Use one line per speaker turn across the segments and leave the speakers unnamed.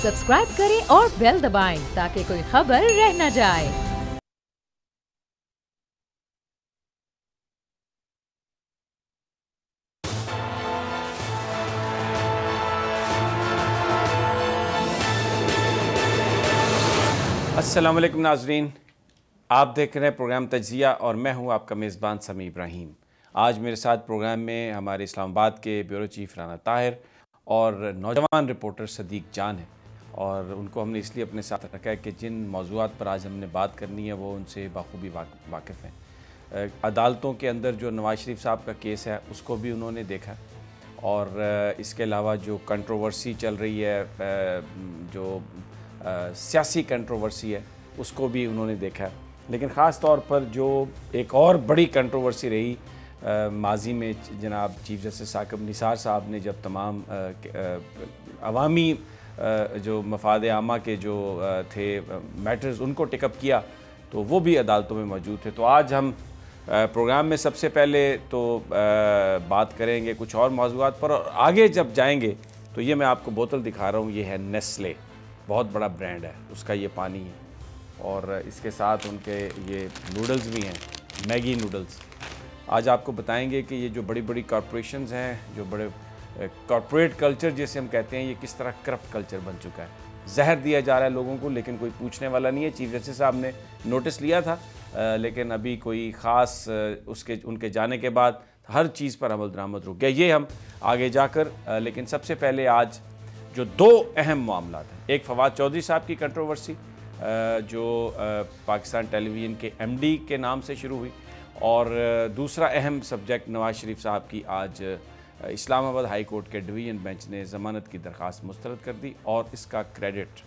Subscribe करें और bell दबाएं ताकि कोई खबर रह न जाए।
अस्सलाम वालेकुम नाज़रीन, आप देख रहे हैं प्रोग्राम तजिया और मैं हूं आपका मेज़बान समी इब्राहिम। आज मेरे साथ प्रोग्राम में हमारे इस्लामाबाद के ब्यूरो चीफ राना ताहिर और नौजवान रिपोर्टर सदीक जान है और उनको हमने इसलिए अपने साथ रखा है कि जिन मौज़ूआत पर आज हमने बात करनी है वो उनसे बाखूबी वाकिफ़ हैं। अदालतों के अंदर जो नवाज शरीफ साहब का केस है उसको भी उन्होंने देखा और इसके अलावा जो कंट्रोवर्सी चल रही है, जो सियासी कंट्रोवर्सी है उसको भी उन्होंने देखा। लेकिन ख़ास तौर पर जो एक और बड़ी कंट्रोवर्सी रही माजी में, जनाब चीफ जस्टिस साकिब निसार साहब ने जब तमाम अवामी जो मफाद आमा के जो थे मैटर्स उनको टेकअप किया तो वो भी अदालतों में मौजूद थे। तो आज हम प्रोग्राम में सबसे पहले तो बात करेंगे कुछ और मौज़ूआत पर, और आगे जब जाएंगे तो ये मैं आपको बोतल दिखा रहा हूँ, ये है नेस्ले, बहुत बड़ा ब्रांड है, उसका ये पानी है और इसके साथ उनके ये नूडल्स भी हैं, मैगी नूडल्स। आज आपको बताएंगे कि ये जो बड़ी बड़ी कॉरपोरेशंस हैं, जो बड़े कॉरपोरेट कल्चर जिसे हम कहते हैं, ये किस तरह करप्ट कल्चर बन चुका है। जहर दिया जा रहा है लोगों को लेकिन कोई पूछने वाला नहीं है। चीफ जस्टिस साहब ने नोटिस लिया था लेकिन अभी कोई ख़ास उनके जाने के बाद हर चीज़ पर अमल दरामद रुक गया। ये हम आगे जाकर, लेकिन सबसे पहले आज जो दो अहम मामला हैं, एक फवाद चौधरी साहब की कंट्रोवर्सी जो पाकिस्तान टेलीविज़न के एमडी के नाम से शुरू हुई, और दूसरा अहम सब्जेक्ट नवाज शरीफ साहब की आज इस्लामाबाद हाई कोर्ट के डिवीज़न बेंच ने ज़मानत की दरख्वास्त मुस्तरद कर दी और इसका क्रेडिट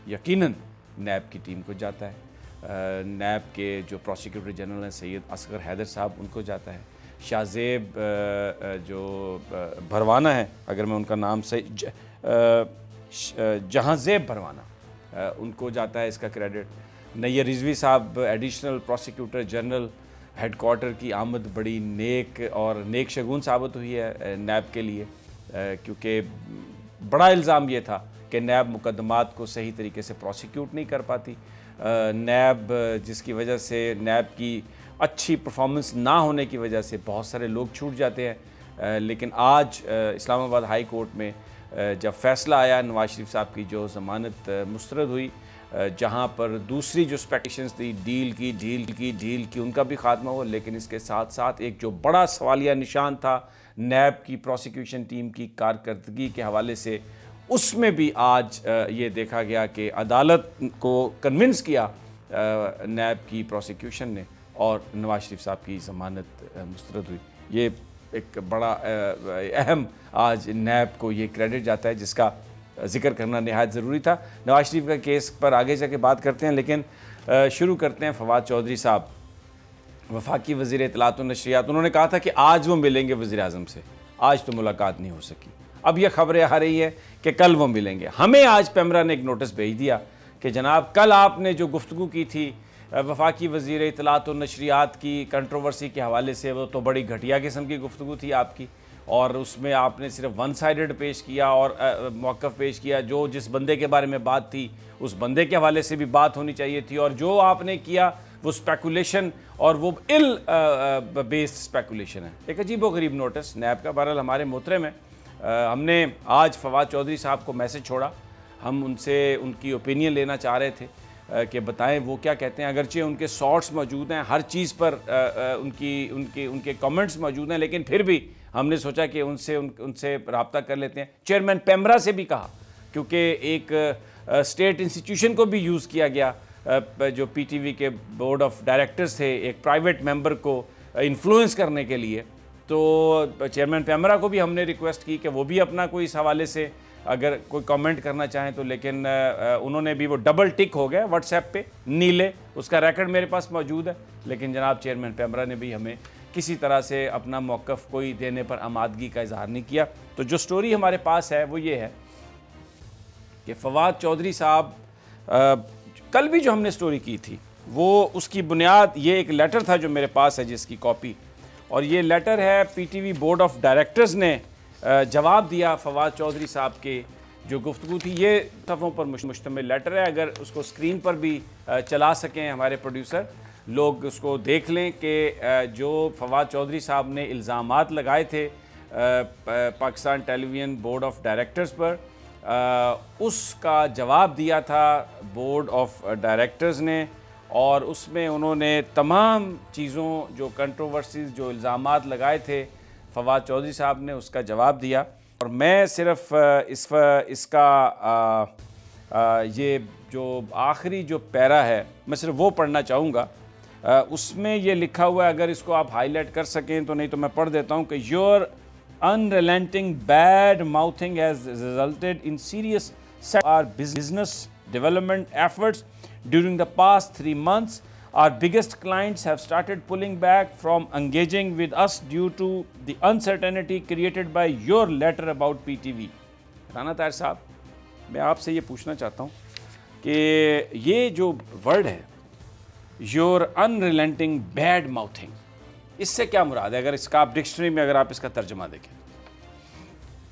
यकीनन नैब की टीम को जाता है। नैब के जो प्रोसिक्यूटर जनरल हैं सैयद असगर हैदर साहब, उनको जाता है। शाहजेब जो भरवाना है, अगर मैं उनका नाम सही, जहांजेब भरवाना, उनको जाता है इसका क्रेडिट। नैयर रिजवी साहब एडिशनल प्रोसिक्यूटर जनरल हेडक्वार्टर की आमद बड़ी नेक और नेक शगुन साबित हुई है नैब के लिए, क्योंकि बड़ा इल्ज़ाम ये था कि नैब मुकदमात को सही तरीके से प्रोसिक्यूट नहीं कर पाती। नैब जिसकी वजह से नैब की अच्छी परफॉर्मेंस ना होने की वजह से बहुत सारे लोग छूट जाते हैं। लेकिन आज इस्लामाबाद हाई कोर्ट में जब फैसला आया नवाज शरीफ साहब की जो ज़मानत मुस्तरद हुई, जहां पर दूसरी जो स्पेक्टेशंस थी डील की उनका भी खात्मा हुआ, लेकिन इसके साथ साथ एक जो बड़ा सवालिया निशान था नैब की प्रोसिक्यूशन टीम की कारकर्दगी के हवाले से, उसमें भी आज ये देखा गया कि अदालत को कन्विंस किया नैब की प्रोसिक्यूशन ने और नवाज शरीफ साहब की ज़मानत मुस्तरद हुई। ये एक बड़ा अहम आज नैब को ये क्रेडिट जाता है जिसका जिक्र करना निहायत ज़रूरी था। नवाज शरीफ का केस पर आगे जाके बात करते हैं, लेकिन शुरू करते हैं फवाद चौधरी साहब, वफाकी वज़ीर इत्तलात व नशरियात। उन्होंने कहा था कि आज वो मिलेंगे वज़ीर आज़म से, आज तो मुलाकात नहीं हो सकी। अब यह खबरें आ रही है कि कल वो मिलेंगे। हमें आज पेमरा ने एक नोटिस भेज दिया कि जनाब कल आपने जो गुफ्तगू की थी वफाकी वज़ीर इत्तलात व नशरियात की कंट्रोवर्सी के हवाले से, वो तो बड़ी घटिया किस्म की गुफ्तगू थी आपकी, और उसमें आपने सिर्फ वन साइडेड पेश किया और मौक़िफ़ पेश किया। जो जिस बंदे के बारे में बात थी उस बंदे के हवाले से भी बात होनी चाहिए थी, और जो आपने किया वो स्पेकुलेशन और वो इल बेस्ड स्पेकुलेशन है। एक अजीब व गरीब नोटिस नैब का। बहरहाल हमारे मोहतरम में हमने आज फवाद चौधरी साहब को मैसेज छोड़ा, हम उनसे उनकी ओपिनियन लेना चाह रहे थे कि बताएं वो क्या कहते हैं। अगरचे उनके शॉर्ट्स मौजूद हैं, हर चीज़ पर उनके कमेंट्स मौजूद हैं, लेकिन फिर भी हमने सोचा कि उनसे रब्ता कर लेते हैं। चेयरमैन पेमरा से भी कहा, क्योंकि एक स्टेट इंस्टीट्यूशन को भी यूज़ किया गया, जो पीटीवी के बोर्ड ऑफ डायरेक्टर्स थे, एक प्राइवेट मेंबर को इन्फ्लुएंस करने के लिए। तो चेयरमैन पेमरा को भी हमने रिक्वेस्ट की कि वो भी अपना कोई इस हवाले से अगर कोई कमेंट करना चाहें तो, लेकिन उन्होंने भी, वो डबल टिक हो गया व्हाट्सएप पे नीले, उसका रिकॉर्ड मेरे पास मौजूद है। लेकिन जनाब चेयरमैन पेमरा ने भी हमें किसी तरह से अपना मौक़िफ़ कोई देने पर आमादगी का इजहार नहीं किया। तो जो स्टोरी हमारे पास है वो ये है कि फवाद चौधरी साहब, कल भी जो हमने स्टोरी की थी वो उसकी बुनियाद, ये एक लेटर था जो मेरे पास है जिसकी कॉपी, और ये लेटर है पीटीवी बोर्ड ऑफ डायरेक्टर्स ने जवाब दिया फवाद चौधरी साहब के जो गुफ्तगू थी ये सफ़ों पर मुश्तमिल लेटर है। अगर उसको स्क्रीन पर भी चला सकें हमारे प्रोड्यूसर, लोग उसको देख लें कि जो फवाद चौधरी साहब ने इल्ज़ामात लगाए थे Pakistan television board of directors पर, उसका जवाब दिया था बोर्ड ऑफ डायरेक्टर्स ने, और उसमें उन्होंने तमाम चीज़ों जो कंट्रोवर्सीज़ जो इल्ज़ामात लगाए थे फवाद चौधरी साहब ने उसका जवाब दिया। और मैं सिर्फ इसका ये जो आखिरी जो पैरा है मैं सिर्फ वो पढ़ना चाहूँगा। उसमें ये लिखा हुआ है, अगर इसको आप हाईलाइट कर सकें तो, नहीं तो मैं पढ़ देता हूँ कि your unrelenting bad mouthing has resulted in serious our business development efforts during the past 3 months. Our biggest clients have started pulling back from engaging with us due to the uncertainty created by your letter about PTV. Rana Tahir साहब, मैं आपसे ये पूछना चाहता हूँ कि ये जो वर्ड है योर अनरिलेंटिंग बैड माउथिंग, इससे क्या मुराद है? अगर इसका आप डिक्शनरी में अगर आप इसका तर्जुमा देखें।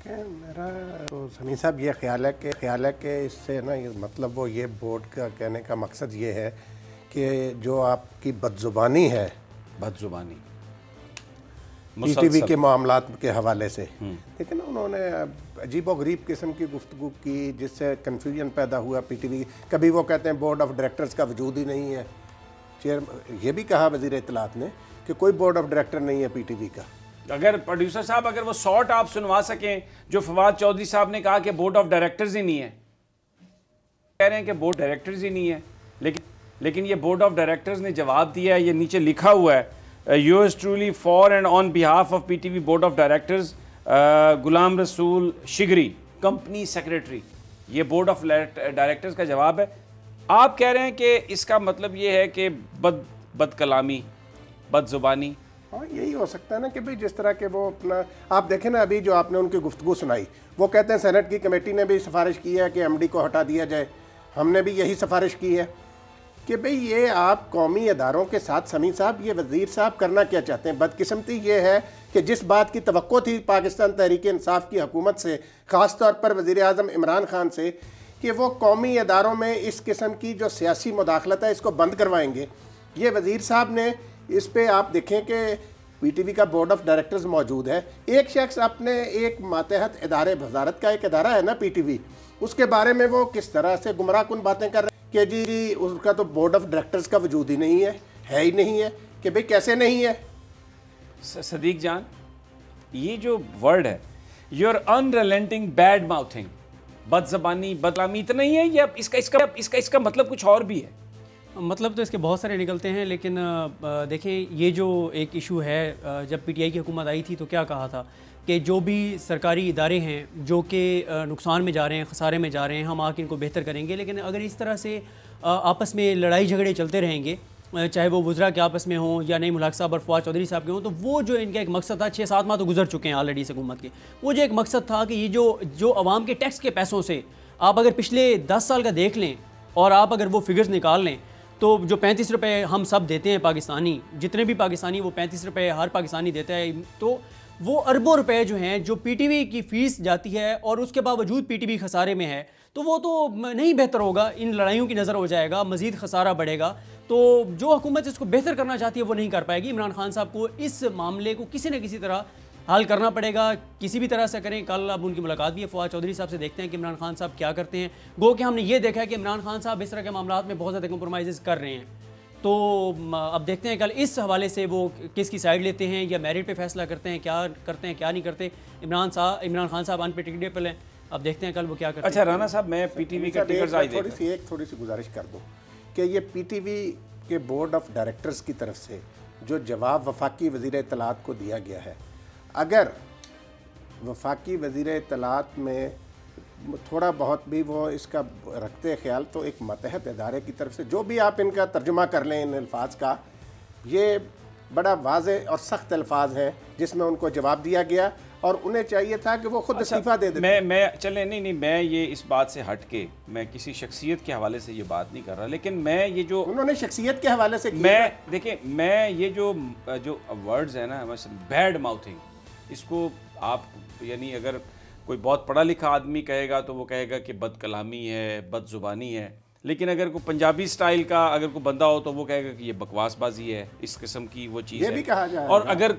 मेरा तो समी साहब ये ख्याल है कि इससे ना ये मतलब वो ये बोर्ड का कहने का मकसद ये है कि जो आपकी बदजुबानी है,
बदजुबानी
पीटीवी के मामलात के हवाले से, लेकिन उन्होंने अजीब व गरीब किस्म की गुफ्तगू की जिससे कन्फ्यूजन पैदा हुआ पीटीवी। कभी वो कहते हैं बोर्ड ऑफ डायरेक्टर्स का वजूद ही नहीं है। ये भी कहा वज़ीर इत्तलात ने कि कोई बोर्ड ऑफ डायरेक्टर नहीं है पीटीवी का।
अगर प्रोड्यूसर साहब अगर वो शॉर्ट आप सुनवा सकें जो फवाद चौधरी साहब ने कहा कि बोर्ड ऑफ डायरेक्टर्स ही नहीं है, कह रहे हैं कि बोर्ड डायरेक्टर्स ही नहीं है, लेकिन ये बोर्ड ऑफ डायरेक्टर्स ने जवाब दिया है, ये नीचे लिखा हुआ है, yours truly for and on behalf of PTV board of directors Ghulam Rasool Shigri company secretary. ये बोर्ड ऑफ डायरेक्टर्स का जवाब है। आप कह रहे हैं कि इसका मतलब ये है कि बदकलामी, बदजुबानी।
हाँ, यही हो सकता है ना कि भाई जिस तरह के वो अपना, आप देखें ना अभी जो आपने उनकी गुफ्तगू सुनाई, वो कहते हैं सेनेट की कमेटी ने भी सिफारिश की है कि एमडी को हटा दिया जाए। हमने भी यही सिफारिश की है कि भाई ये आप कौमी अदारों के साथ, समी साहब ये वज़ीर साहब करना क्या चाहते हैं? बदकिस्मती ये है कि जिस बात की तवक्को थी पाकिस्तान तहरीक इंसाफ की हुकूमत से, ख़ास तौर पर वज़ीर आज़म इमरान खान से, कि वो कौमी अदारों में इस किस्म की जो सियासी मुदाखलत है इसको बंद करवाएंगे, ये वज़ीर साहब ने इस पे आप देखें कि पीटीवी का बोर्ड ऑफ डायरेक्टर्स मौजूद है। एक शख्स अपने एक मातहत इदारे, वजारत का एक इदारा है ना पीटीवी, उसके बारे में वो किस तरह से गुमराहकुन बातें कर रहे हैं कि जी उसका तो बोर्ड ऑफ डायरेक्टर्स का वजूद ही नहीं है ही नहीं है। कि भाई कैसे नहीं है?
सदीक जान, ये जो वर्ड है योर अनरिलेंटिंग बैड माउथिंग, बदज़बानी, बदलामी, इतना ही है या इसका मतलब कुछ और भी है?
मतलब तो इसके बहुत सारे निकलते हैं, लेकिन देखें ये जो एक इशू है, जब पीटीआई की हुकूमत आई थी तो क्या कहा था कि जो भी सरकारी इदारे हैं जो कि नुकसान में जा रहे हैं, खसारे में जा रहे हैं, हम आके इनको बेहतर करेंगे। लेकिन अगर इस तरह से आपस में लड़ाई झगड़े चलते रहेंगे, चाहे वो वज़रा के आपस में हों या नहीं मुलाक साहब और फवाद चौधरी साहब के हों, तो वो जो इनका एक मकसद था, 6-7 माह तो गुजर चुके हैं ऑलरेडी इस हुकूमत के, वो जो एक मकसद था कि ये जो आवाम के टैक्स के पैसों से आप अगर पिछले 10 साल का देख लें और आप अगर वो फिगर्स निकाल लें, तो जो 35 रुपये हम सब देते हैं पाकिस्तानी, जितने भी पाकिस्तानी, वो 35 रुपये हर पाकिस्तानी देता है, तो वो अरबों रुपए जो हैं जो पीटीवी की फ़ीस जाती है और उसके बावजूद पीटीवी खसारे में है, तो वो तो नहीं बेहतर होगा, इन लड़ाइयों की नज़र हो जाएगा, मज़ीद खसारा बढ़ेगा। तो जो हुकूमत इसको बेहतर करना चाहती है वो नहीं कर पाएगी। इमरान खान साहब को इस मामले को किसी न किसी तरह हल करना पड़ेगा, किसी भी तरह से करें। कल अब उनकी मुलाकात भी है फवाद चौधरी साहब से, देखते हैं कि इमरान खान साहब क्या करते हैं। गो कि हमने ये देखा है कि इमरान खान साहब इस तरह के मामलों में बहुत ज़्यादा कॉम्प्रोमाइज़ कर रहे हैं, तो अब देखते हैं कल इस हवाले से वो किसकी साइड लेते हैं या मेरिट पे फैसला करते हैं, क्या करते हैं क्या नहीं करते। इमरान खान साहब अनप्रेडिक्टेबल हैं, अब देखते हैं कल वो क्या करते हैं।
अच्छा राना साहब, मैं पीटीवी का
थोड़ी सी गुजारिश कर दूँ कि ये पीटीवी के बोर्ड ऑफ डायरेक्टर्स की तरफ से जो जवाब वफाकी वज़ीर इत्तलात को दिया गया है, अगर वफाकी वज़ीर इत्तलात में थोड़ा बहुत भी वो इसका रखते ख्याल, तो एक मतहत इदारे की तरफ से जो भी आप इनका तर्जुमा कर लें इन अल्फाज का, ये बड़ा वाज़े और सख्त अल्फाज हैं जिसमें उनको जवाब दिया गया और उन्हें चाहिए था कि वो खुद इस्तीफ़ा दे दें।
मैं चले नहीं, मैं ये इस बात से हट के मैं किसी शख्सियत के हवाले से ये बात नहीं कर रहा, लेकिन मैं ये जो
उन्होंने शख्सियत के हवाले से
मैं ये जो वर्ड्स है ना, बैड माउथिंग, इसको आप यानी अगर कोई बहुत पढ़ा लिखा आदमी कहेगा तो वो कहेगा कि बद कलामी है, बदजुबानी है, लेकिन अगर कोई पंजाबी स्टाइल का अगर कोई बंदा हो तो वो कहेगा कि ये बकवासबाजी है, इस किस्म की वो चीज़ है।
भी कहा जाए।
और अगर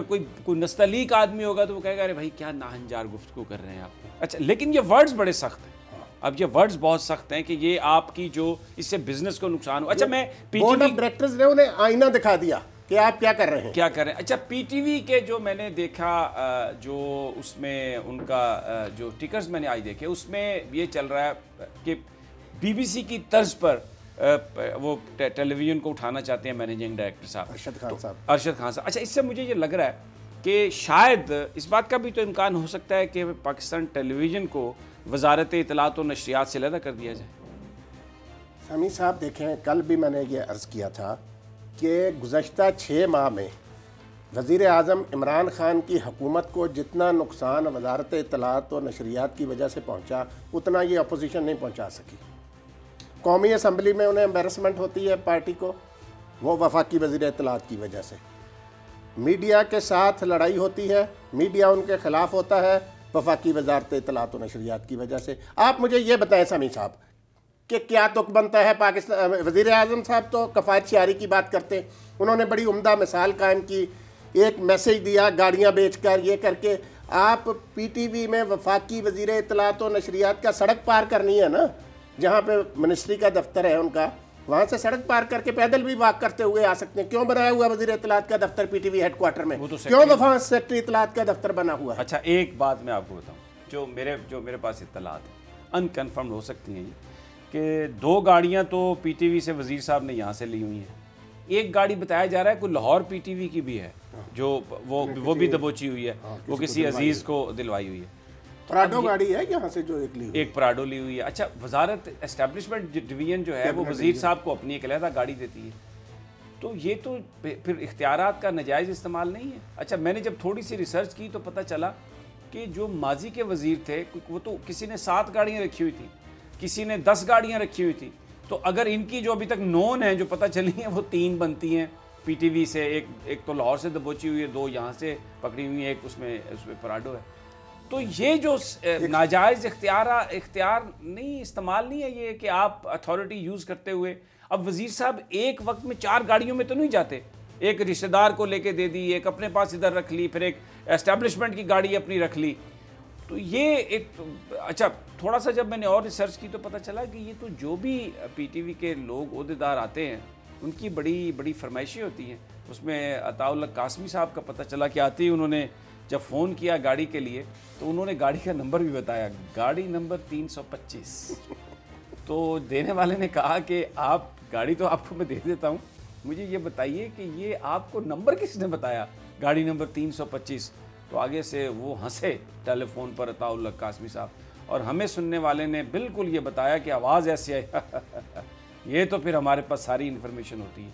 कोई नस्तलीक आदमी होगा तो वो कहेगा अरे भाई क्या नाहंजार गुफ्तगू कर रहे हैं आप। अच्छा, लेकिन ये वर्ड्स बड़े सख्त हैं। अब ये वर्ड्स बहुत सख्त हैं कि ये आपकी जो इससे बिजनेस को नुकसान हो। अच्छा, मैं
बोर्ड ऑफ डायरेक्टर्स ने उन्हें आईना दिखा दिया कि आप क्या कर रहे हैं।
अच्छा, पीटीवी के जो मैंने देखा जो उसमें उनका जो टिकर्स मैंने आज देखे उसमें ये चल रहा है कि बीबीसी की तर्ज पर वो टेलीविजन को उठाना चाहते हैं मैनेजिंग डायरेक्टर साहब अरशद खान साहब। अच्छा, इससे मुझे ये लग रहा है कि शायद इस बात का भी तो इम्कान हो सकता है कि पाकिस्तान टेलीविज़न को वजारत इत्तलात और नशरियात से अलग कर दिया जाए।
समी साहब देखें, कल भी मैंने ये अर्ज़ किया था कि गुज़श्ता 6 माह में वज़ीर आज़म इमरान ख़ान की हुकूमत को जितना नुकसान वजारत इत्तलात और नशरियात की वजह से पहुँचा उतना ये अपोजिशन नहीं पहुँचा सकी। कौमी असम्बली में उन्हें एम्बेरसमेंट होती है पार्टी को, वो वफाकी वज़ीर इत्तलात की वजह से। मीडिया के साथ लड़ाई होती है, मीडिया उनके ख़िलाफ़ होता है वफाकी वजारत इत्तलात और नशरियात की वजह से। आप मुझे ये बताएं समी साहब कि क्या तुक बनता है पाकिस्तान। वज़ीर आज़म साहब तो कफ़ायत शारी की बात करते हैं, उन्होंने बड़ी उम्दा मिसाल कायम की, एक मैसेज दिया गाड़ियाँ बेच कर ये करके। आप पीटीवी में वफाकी वज़ीर इत्तलात और नशरियात का सड़क पार करनी है ना, जहाँ पे मिनिस्ट्री का दफ्तर है उनका, वहाँ से सड़क पार करके पैदल भी वॉक करते हुए आ सकते हैं। क्यों बनाया हुआ वज़ीर इत्तलात का दफ्तर पीटीवी हेडक्वार्टर में? क्यों वफा सेक्रेटरी इत्तलात का दफ्तर बना हुआ है?
अच्छा, एक बात मैं आपको बताऊँ, जो मेरे पास इत्तलात है अनकन्फर्म्ड हो सकती हैं कि 2 गाड़ियाँ तो पीटीवी से वज़ीर साहब ने यहाँ से ली हुई हैं। एक गाड़ी बताया जा रहा है कोई लाहौर पीटीवी की भी है जो वो भी दबोची हुई है, वो किसी अजीज़ को दिलवाई हुई है।
प्राडो गाड़ी है यहाँ से जो एक
प्राडो ली हुई है। अच्छा, वजारत एस्टेब्लिशमेंट डिवीजन जो है वो वज़ीर साहब को अपनी एक अलहदा गाड़ी देती है, तो ये तो फिर इख्तियारात का नाजायज़ इस्तेमाल नहीं है। अच्छा, मैंने जब थोड़ी सी रिसर्च की तो पता चला कि जो माजी के वज़ीर थे वो तो किसी ने 7 गाड़ियाँ रखी हुई थी, किसी ने 10 गाड़ियाँ रखी हुई थी। तो अगर इनकी जो अभी तक नोन है जो पता चली हैं वो 3 बनती हैं पीटीवी से, एक तो लाहौर से दबोची हुई है, 2 यहाँ से पकड़ी हुई है, एक उसमें प्राडो है। तो ये जो नाजायज़ इख्तियार नहीं, इस्तेमाल नहीं है ये कि आप अथॉरिटी यूज़ करते हुए। अब वज़ीर साहब एक वक्त में 4 गाड़ियों में तो नहीं जाते, एक रिश्तेदार को लेके दे दी, एक अपने पास इधर रख ली, फिर एक एस्टेब्लिशमेंट की गाड़ी अपनी रख ली। तो ये एक अच्छा, थोड़ा सा जब मैंने और रिसर्च की तो पता चला कि ये तो जो भी पीटीवी के लोग ओहदेदार आते हैं उनकी बड़ी बड़ी फरमाइशें होती हैं। उसमें अताउल्लाह कासमी साहब का पता चला कि आते ही उन्होंने जब फ़ोन किया गाड़ी के लिए तो उन्होंने गाड़ी का नंबर भी बताया, गाड़ी नंबर 325। तो देने वाले ने कहा कि आप गाड़ी तो आपको मैं दे देता हूँ, मुझे ये बताइए कि ये आपको नंबर किसने बताया, गाड़ी नंबर 325। तो आगे से वो हंसे टेलीफोन पर अताउल्लाह कासमी साहब, और हमें सुनने वाले ने बिल्कुल ये बताया कि आवाज़ ऐसे आई ये तो फिर हमारे पास सारी इन्फॉर्मेशन होती है।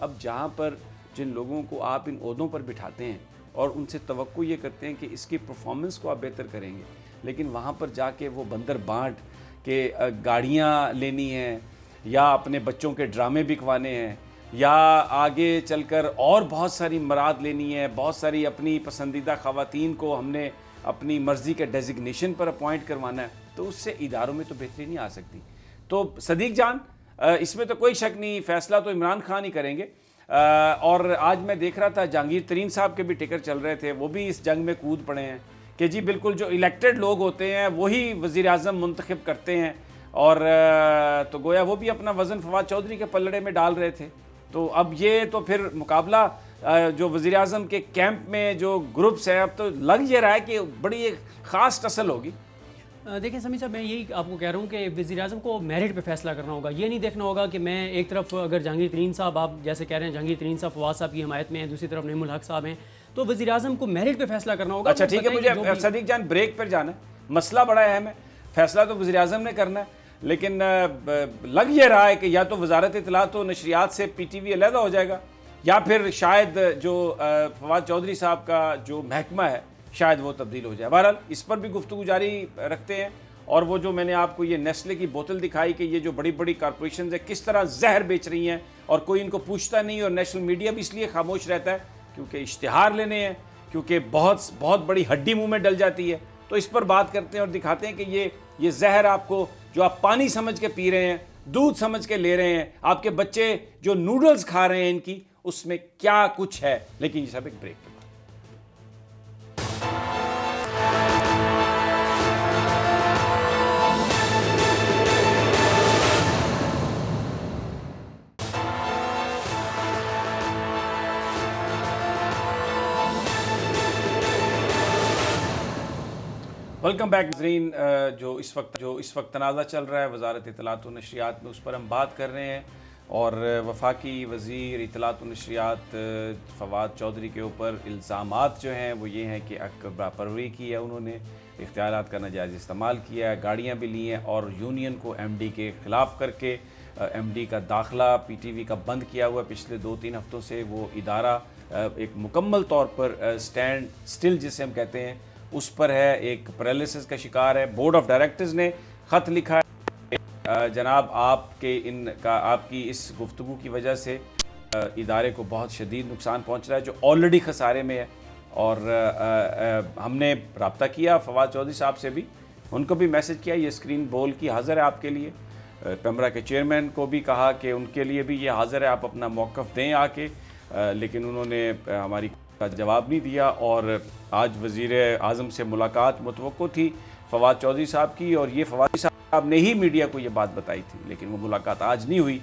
अब जहाँ पर जिन लोगों को आप इन ओहदों पर बिठाते हैं और उनसे तवक्को ये करते हैं कि इसकी परफॉर्मेंस को आप बेहतर करेंगे, लेकिन वहाँ पर जाके वो बंदर बांट के गाड़ियाँ लेनी हैं या अपने बच्चों के ड्रामे बिकवाने हैं या आगे चलकर और बहुत सारी मराद लेनी है, बहुत सारी अपनी पसंदीदा ख़वातीन को हमने अपनी मर्ज़ी के डेजिग्नेशन पर अपॉइंट करवाना है, तो उससे इदारों में तो बेहतरी नहीं आ सकती। तो सदीक जान, इसमें तो कोई शक नहीं, फ़ैसला तो इमरान खान ही करेंगे। और आज मैं देख रहा था जहांगीर तरीन साहब के भी टिकर चल रहे थे, वो भी इस जंग में कूद पड़े हैं कि जी बिल्कुल जो इलेक्टेड लोग होते हैं वही वज़ीर आज़म मुंतखब करते हैं, और तो गोया वो भी अपना वज़न फवाद चौधरी के पल्लड़े में डाल रहे थे। तो अब ये तो फिर मुकाबला जो वज़ीर आज़म के कैंप में जो ग्रुप्स हैं, अब तो लग ये रहा है कि बड़ी एक ख़ास टसल होगी।
देखिए समी साहब, मैं यही आपको कह रहा हूँ कि वज़ीर आज़म को मेरिट पे फैसला करना होगा। ये नहीं देखना होगा कि मैं एक तरफ अगर जहांगीर तरीन साहब, आप जैसे कह रहे हैं जहांगीर तरीन साहब फवाद साहब की हिमायत में हैं, दूसरी तरफ नईमुल हक साहब हैं, तो वज़ीर आज़म को मेरिट पे फैसला करना होगा।
अच्छा ठीक है, मुझे सदीक जान ब्रेक पर जाना है, मसला बड़ा अहम है, फैसला तो वज़ीर आज़म ने करना है, लेकिन लग ये रहा है कि या तो वजारत इत्तलात व नशरियात से पीटीवी अलहदा हो जाएगा, या फिर शायद जो फवाद चौधरी साहब का जो महकमा है शायद वो तब्दील हो जाए। बहरहाल इस पर भी गुफ्तगू जारी रखते हैं। और वो जो मैंने आपको ये नेस्ले की बोतल दिखाई कि ये जो बड़ी बड़ी कॉरपोरेशन है किस तरह जहर बेच रही हैं और कोई इनको पूछता नहीं, और नेशनल मीडिया भी इसलिए खामोश रहता है क्योंकि इश्तिहार लेने हैं, क्योंकि बहुत बड़ी हड्डी मुंह में डल जाती है, तो इस पर बात करते हैं और दिखाते हैं कि ये जहर आपको जो आप पानी समझ के पी रहे हैं, दूध समझ के ले रहे हैं, आपके बच्चे जो नूडल्स खा रहे हैं इनकी, उसमें क्या कुछ है। लेकिन ये सब एक ब्रेक के बाद। वेलकम बैक नज़रीन। जो इस वक्त तनाज़ा चल रहा है वज़ारत इत्तलात व नशरियात में, उस पर हम बात कर रहे हैं। और वफाकी वज़ीर इत्तलात व नशरियात फवाद चौधरी के ऊपर इल्ज़ामात जो हैं वो ये हैं कि परवरी की है, उन्होंने इख्तियारात का नाजायज़ इस्तेमाल किया है, गाड़ियाँ भी ली हैं और यूनियन को MD के ख़िलाफ़ करके MD का दाखिला PTV का बंद किया हुआ पिछले 2-3 हफ़्तों से। वो इदारा एक मुकम्मल तौर पर स्टैंड स्टिल जिसे हम कहते हैं उस पर है, एक पैरालिसिस का शिकार है। बोर्ड ऑफ डायरेक्टर्स ने ख़त लिखा है, जनाब आपकी इस गुफ्तगू की वजह से इदारे को बहुत शदीद नुकसान पहुंच रहा है जो ऑलरेडी खसारे में है। और हमने रब्ता किया फवाद चौधरी साहब से भी, उनको भी मैसेज किया, ये स्क्रीन बोल की हाज़िर है आपके लिए। पेमरा के चेयरमैन को भी कहा कि उनके लिए भी ये हाज़िर है, आप अपना मौक़िफ़ दें आके, लेकिन उन्होंने हमारी का जवाब नहीं दिया। और आज वज़ीर आज़म से मुलाकात मुतवक्को थी फवाद चौधरी साहब की, और ये फवाद साहब ने ही मीडिया को ये बात बताई थी, लेकिन वो मुलाकात आज नहीं हुई।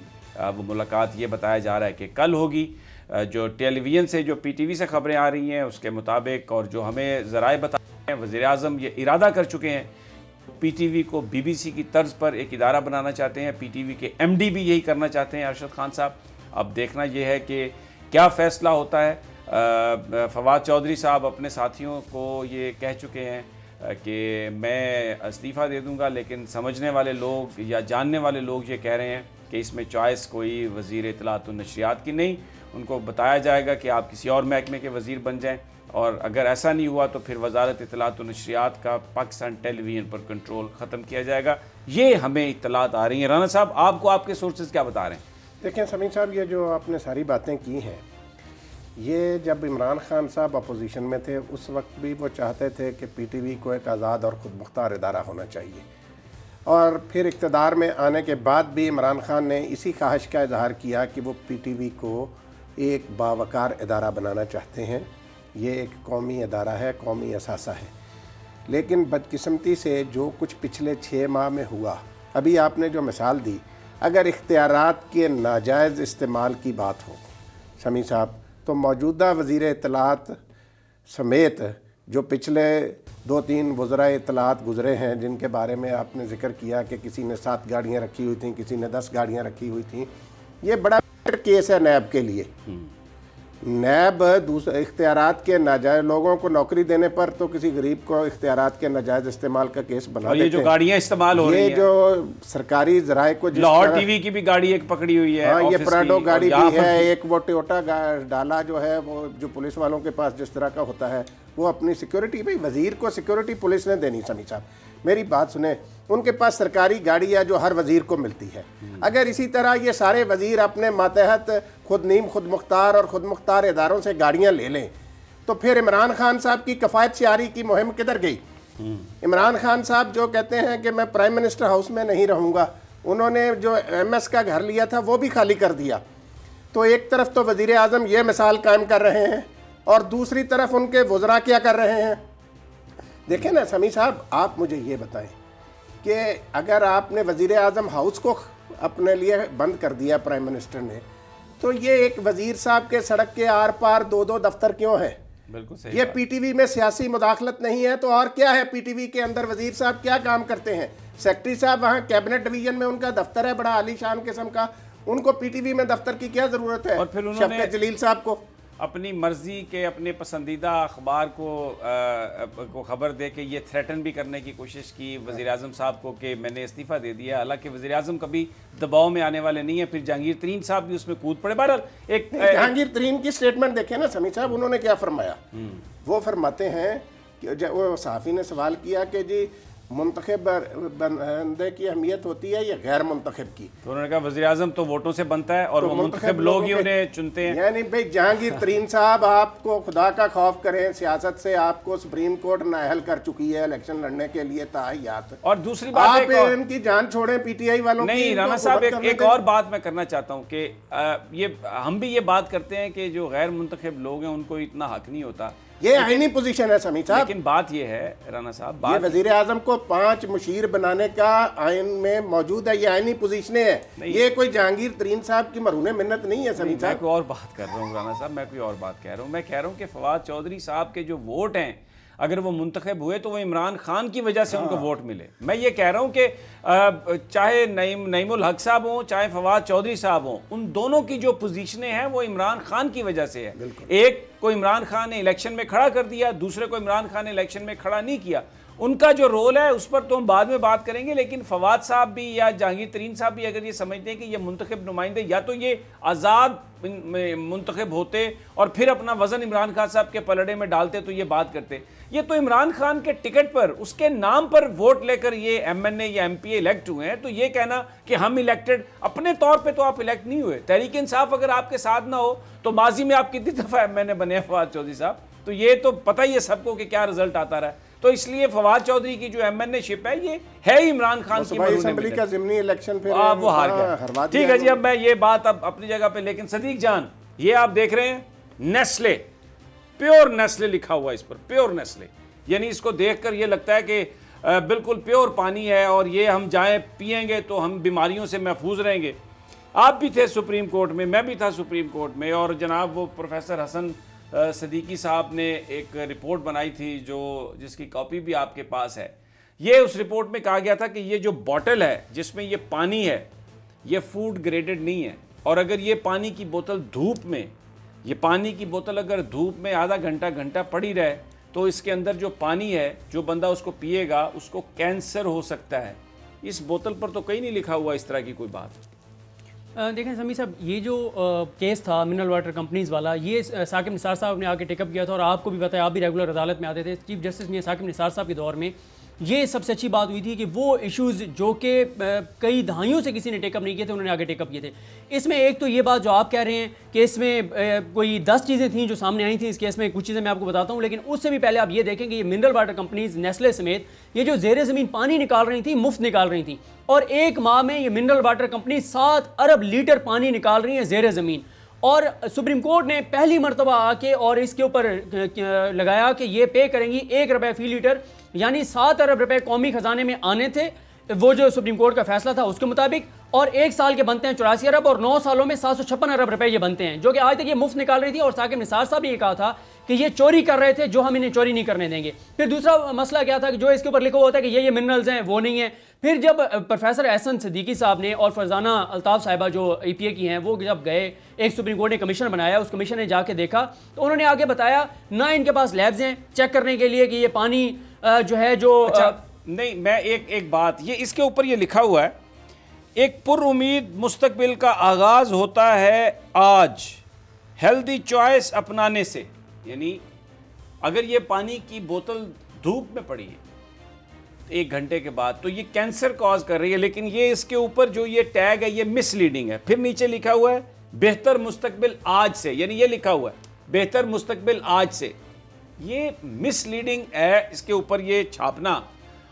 वो मुलाकात ये बताया जा रहा है कि कल होगी। जो टेलीविज़न से, जो PTV से ख़बरें आ रही हैं उसके मुताबिक, और जो हमें ज़राए बता रहे हैं, वज़ीर आज़म ये इरादा कर चुके हैं PTV को BBC की तर्ज पर एक इदारा बनाना चाहते हैं। PTV के MD भी यही करना चाहते हैं, अरशद खान साहब। अब देखना यह है कि क्या फ़ैसला होता है। फवाद चौधरी साहब अपने साथियों को ये कह चुके हैं कि मैं इस्तीफ़ा दे दूंगा, लेकिन समझने वाले लोग या जानने वाले लोग ये कह रहे हैं कि इसमें चॉइस कोई वज़ीर इत्तलात व नशरियात की नहीं, उनको बताया जाएगा कि आप किसी और महकमे के वज़ीर बन जाएं, और अगर ऐसा नहीं हुआ तो फिर वज़ारत इत्तलात व नशरियात का पाकिस्तान टेलीविज़न पर कंट्रोल ख़त्म किया जाएगा। ये हमें इत्तलात आ रही हैं। राना साहब, आपको आपके सोर्सेज क्या बता रहे हैं?
देखें समीर साहब, ये जो आपने सारी बातें की हैं, ये जब इमरान खान साहब अपोजिशन में थे उस वक्त भी वो चाहते थे कि PTV को एक आज़ाद और ख़ुद मुख्तार इदारा होना चाहिए, और फिर इक़्तिदार में आने के बाद भी इमरान खान ने इसी ख्वाहिश का इजहार किया कि वो PTV को एक बावकार इदारा बनाना चाहते हैं। ये एक कौमी इदारा है, कौमी असासा है। लेकिन बदकिस्मती से जो कुछ पिछले 6 माह में हुआ, अभी आपने जो मिसाल दी, अगर इख्तियारात के नाजायज़ इस्तेमाल की बात हो शमी साहब, तो मौजूदा वज़ीर इत्तलात समेत जो पिछले 2-3 वज़रा इत्तलात गुज़रे हैं, जिनके बारे में आपने ज़िक्र किया कि किसी ने 7 गाड़ियाँ रखी हुई थी, किसी ने 10 गाड़ियाँ रखी हुई थी, ये बड़ा केस है नैब के लिए। नैब दूसरे इख्तियारात के नाजायज़ लोगों को नौकरी देने पर तो किसी गरीब को इख्तियारात के नाजायज़ इस्तेमाल का केस बना देते हैं।
ये जो गाड़ियाँ इस्तेमाल हो रही हैं,
ये जो सरकारी ज़राए को,
लाहौर TV की भी गाड़ी एक पकड़ी हुई है।
हाँ, ये प्राडो गाड़ी भी है, एक वो टोयोटा डाला जो है, वो जो पुलिस वालों के पास जिस तरह का होता है, वो अपनी सिक्योरिटी, भाई वज़ीर को सिक्योरिटी पुलिस ने देनी। समी साहब मेरी बात सुने, उनके पास सरकारी गाड़ी है जो हर वज़ीर को मिलती है। अगर इसी तरह ये सारे वज़ीर अपने मातहत खुद नीम, खुद मुख्तार और खुद मुख्तार इदारों से गाड़ियाँ ले लें, तो फिर इमरान खान साहब की कफ़ायत शारी की मुहिम किधर गई? इमरान खान साहब जो कहते हैं कि मैं प्राइम मिनिस्टर हाउस में नहीं रहूँगा, उन्होंने जो MS का घर लिया था वो भी खाली कर दिया। तो एक तरफ तो वज़ीर आज़म ये मिसाल कायम कर रहे हैं, और दूसरी तरफ उनके वज़रा क्या कर रहे हैं। देखें ना समी साहब, आप मुझे ये बताएं कि अगर आपने वज़ीर आज़म हाउस को अपने लिए बंद कर दिया प्राइम मिनिस्टर ने, तो ये एक वज़ीर साहब के सड़क के आर पार 2-2 दफ्तर क्यों है?
बिल्कुल सही।
ये PTV में सियासी मुदाखलत नहीं है तो और क्या है? PTV के अंदर वज़ीर साहब क्या काम करते हैं? सेक्रेटरी साहब वहाँ कैबिनेट डिवीजन में उनका दफ्तर है, बड़ा आलीशान किस्म का, उनको PTV में दफ्तर की क्या ज़रूरत है?
और फिर उन्होंने
शफ़क़त जलील साहब को
अपनी मर्जी के अपने पसंदीदा अखबार को खबर दे के ये थ्रेटन भी करने की कोशिश की वज़ीर आज़म साहब को कि मैंने इस्तीफ़ा दे दिया। हालांकि वज़ीर आज़म कभी दबाव में आने वाले नहीं है। फिर जहांगीर तरीन साहब भी उसमें कूद पड़े। बहरहाल एक
जहांगीर तरीन की स्टेटमेंट देखें ना समी साहब, उन्होंने क्या फरमाया? वो फरमाते हैं कि वो सहाफ़ी ने सवाल किया कि जी मुंतखब बंदे की अहमियत होती है या गैर मुंतखब की?
तो उन्होंने कहा वज़ीर आज़म तो वोटों से बनता है और
तो
वो मुंतखब लोग ही उन्हें चुनते हैं।
यानी भाई जहांगीर तरीन साहब आपको खुदा का खौफ करें, सियासत से आपको सुप्रीम कोर्ट नाअहल कर चुकी है इलेक्शन लड़ने के लिए ताहियात,
और दूसरी बात
आप इनकी जान छोड़ें पीटीआई वालों की।
नहीं राना साहब, एक और बात मैं करना चाहता हूँ कि ये हम भी ये बात करते हैं कि जो गैर मुंतखब लोग हैं उनको इतना हक नहीं होता,
ये आईनी पोजीशन है समी साहब।
लेकिन बात ये है राना साहब,
ये वजीर आजम को 5 मुशीर बनाने का आइन में मौजूद है, ये आईनी पोजीशनें है, ये कोई जहांगीर तरीन साहब की मरहूने मिन्नत नहीं है समी साहब।
मैं कोई और बात कर रहा हूँ राना साहब, मैं कोई और बात कह रहा हूँ। मैं कह रहा हूँ कि फवाद चौधरी साहब के जो वोट हैं, अगर वो मुंतखब हुए तो वो इमरान खान की वजह से उनको वोट मिले। मैं ये कह रहा हूँ कि चाहे नईमुल हक साहब हों, चाहे फवाद चौधरी साहब हों, उन दोनों की जो पोजीशनें हैं वो इमरान खान की वजह से है। एक को इमरान खान ने इलेक्शन में खड़ा कर दिया, दूसरे को इमरान खान ने इलेक्शन में खड़ा नहीं किया। उनका जो रोल है उस पर तो हम बाद में बात करेंगे, लेकिन फवाद साहब भी या जहांगीर तरीन साहब भी अगर ये समझते हैं कि ये मुंतखब नुमाइंदे, या तो ये आज़ाद मुंतखब होते और फिर अपना वजन इमरान खान साहब के पलड़े में डालते तो ये बात करते। ये तो इमरान खान के टिकट पर, उसके नाम पर वोट लेकर ये MNA या MP इलेक्ट हुए हैं, तो ये कहना कि हम इलेक्टेड, अपने तौर पे तो आप इलेक्ट नहीं हुए। तहरीक इंसाफ अगर आपके साथ ना हो तो माजी में आप कितनी दफ़ा MNA बने हैं फवाद चौधरी साहब, तो ये तो पता ही है सबको कि क्या रिजल्ट आता रहा है। तो इसलिए फवाद चौधरी की जो MNA शिप है ये है इमरान खान की
असेंबली का ज़िमनी इलेक्शन फिर
वो हार गया। ठीक है जी, अब मैं ये बात अब अपनी जगह पे, लेकिन सदीक जान, ये आप देख रहे हैं नेस्ले, प्योर नेस्ले लिखा हुआ है इस पर, प्योर नेस्ले, यानी इसको देखकर ये लगता है कि बिल्कुल प्योर पानी है और ये हम जाएं पिएंगे तो हम बीमारियों से महफूज रहेंगे। आप भी थे सुप्रीम कोर्ट में, मैं भी था सुप्रीम कोर्ट में, और जनाब वो प्रोफेसर हसन सदीकी साहब ने एक रिपोर्ट बनाई थी जिसकी कॉपी भी आपके पास है। ये उस रिपोर्ट में कहा गया था कि ये जो बॉटल है जिसमें ये पानी है, ये फूड ग्रेडेड नहीं है, और अगर ये पानी की बोतल धूप में, ये पानी की बोतल अगर धूप में आधा घंटा पड़ी रहे तो इसके अंदर जो पानी है, जो बंदा उसको पिएगा उसको कैंसर हो सकता है। इस बोतल पर तो कहीं नहीं लिखा हुआ इस तरह की कोई बात।
देखें समी साहब, ये जो केस था मिनरल वाटर कंपनीज़ वाला, ये साकिब निसार साहब ने आके टेकअप किया था, और आपको भी पता है, आप भी रेगुलर अदालत में आते थे। चीफ जस्टिस मियां साकिब निसार साहब के दौर में ये सबसे अच्छी बात हुई थी कि वो इश्यूज़ जो कि कई दहाइयों से किसी ने टेकअप नहीं किए थे, उन्होंने आगे टेकअप किए थे। इसमें एक तो ये बात जो आप कह रहे हैं कि इसमें कोई 10 चीज़ें थी जो सामने आई थी इस केस में, कुछ चीज़ें मैं आपको बताता हूँ, लेकिन उससे भी पहले आप ये देखें कि ये मिनरल वाटर कंपनीज नेस्ले समेत ये जो ज़ेर ज़मीन पानी निकाल रही थी, मुफ्त निकाल रही थी, और 1 माह में ये मिनरल वाटर कंपनी 7 अरब लीटर पानी निकाल रही है ज़ेर ज़मीन। और सुप्रीम कोर्ट ने पहली मरतबा आके और इसके ऊपर लगाया कि ये पे करेंगी 1 रुपये फी लीटर, यानी 7 अरब रुपए कौमी खजाने में आने थे, वो जो सुप्रीम कोर्ट का फैसला था उसके मुताबिक, और 1 साल के बनते हैं 84 अरब, और 9 सालों में 756 अरब रुपए ये बनते हैं, जो कि आज तक ये मुफ्त निकाल रही थी। और साकिब निसार साहब ने ये कहा था कि ये चोरी कर रहे थे, जो हम इन्हें चोरी नहीं करने देंगे। फिर दूसरा मसला क्या था कि जो इसके ऊपर लिखा हुआ था कि ये मिनरल्स हैं, वो नहीं है। फिर जब प्रोफेसर एहसन सिद्दीकी साहब ने और फरजाना अल्ताफ़ साहिबा जो EPA की हैं, वो जब गए, एक सुप्रीम कोर्ट ने कमीशन बनाया, उस कमीशन ने जाके देखा तो उन्होंने आगे बताया ना इनके पास लैब्स हैं चेक करने के लिए कि ये पानी जो है जो
नहीं, मैं एक बात, ये इसके ऊपर ये लिखा हुआ है, एक पुरुमीद मुस्तकबिल का आगाज होता है आज हेल्दी चॉइस अपनाने से। यानी अगर ये पानी की बोतल धूप में पड़ी है 1 घंटे के बाद तो ये कैंसर कॉज कर रही है, लेकिन ये इसके ऊपर जो ये टैग है ये मिसलीडिंग है। फिर नीचे लिखा हुआ है बेहतर मुस्तकबिल आज से, यानी ये लिखा हुआ है बेहतर मुस्तकबिल आज से, ये मिसलीडिंग है इसके ऊपर ये छापना।